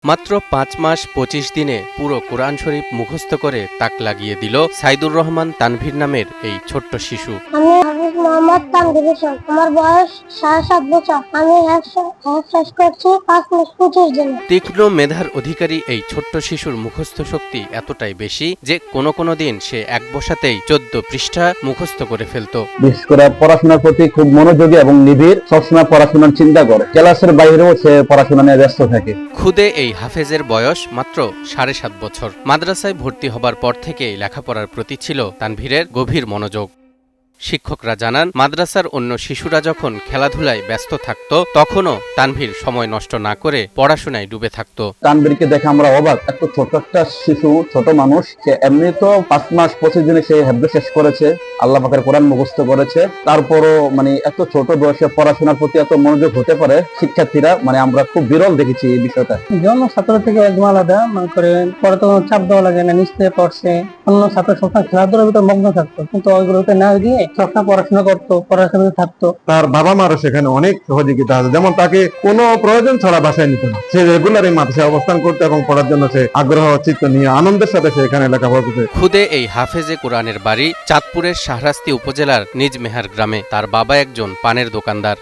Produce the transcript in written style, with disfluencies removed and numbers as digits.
মাত্র ৫ মাস ২৫ দিনে পুরো কোরআন শরীফ মুখস্থ করে তাক লাগিয়ে দিল সাইদুর রহমান তানভীর নামের এই ছোট্ট শিশু। আমি হাফিজ মোহাম্মদ তানভীর হোসেন। আমার বয়স ৭.৫ বছর। আমি শেষ করছি ৫ মাস ২৫ দিনে। তীক্ষ্ণ মেধার অধিকারী এই ছোট্ট শিশুর মুখস্থ শক্তি এতটাই বেশি যে কোনো দিন সে এক বসাতেই ১৪ পৃষ্ঠা মুখস্থ করে ফেলত। বিশেষ করে পড়াশোনার প্রতি খুব মনোযোগী এবং নিবিড়, সবসময় পড়াশোনার চিন্তা করে। ক্লাসের বাইরেও সে পড়াশোনা নিয়ে ব্যস্ত থাকে। খুদে এই হাফেজের বয়স মাত্র ৭.৫ বছর। মাদ্রাসায় ভর্তি হবার পর থেকেই লেখাপড়ার প্রতি ছিল তানভীরের গভীর মনোযোগ। শিক্ষকরা জানান, মাদ্রাসার অন্য শিশুরা যখন খেলাধুলায় ব্যস্ত থাকত তখনও তানভীর সময় নষ্ট না করে পড়াশোনায় ডুবে থাকত। তানভীরকে দেখে আমরা অবাক। এত ছোট একটা শিশু, ছোট মানুষ, সে এমনি তো ৫ মাস ২৫ দিনে সে হেফজ শেষ করেছে, আল্লাহ পাকের কোরআন মুখস্থ করেছে। তারপরও এত ছোট বয়সে পড়াশোনার প্রতি এত মনোযোগ হতে পারে শিক্ষার্থীরা, আমরা খুব বিরল দেখেছি এই বিষয়টা। জন্য ছাত্র থেকে একদম আলাদা, মনে করে পরে তো চাপ দেওয়া লাগে না, নিশ্চয়ই পড়ছে। অন্য ছাত্র সবসময় খেলাধুলার ভিতরে মগ্ন থাকতো, কিন্তু ওইগুলোতে না দিয়ে সবসময় পড়াশোনা করতো, পড়াশোনা থাকতো। তার বাবা মারও সেখানে অনেক সহযোগিতা আছে, যেমন তাকে কোনো প্রয়োজন ছাড়া বাসায় নিত না। সে রেগুলার এই মাদ্রাসায় অবস্থান করতো এবং পড়ার জন্য সে আগ্রহ চিত্ত নিয়ে আনন্দের সাথে সে এখানে লেখাপড়া করতে। খুদে এই হাফেজে কোরআনের বাড়ি চাঁদপুরের শাহরাস্তি উপজেলার নিজ মেহার গ্রামে। তার বাবা একজন পানের দোকানদার।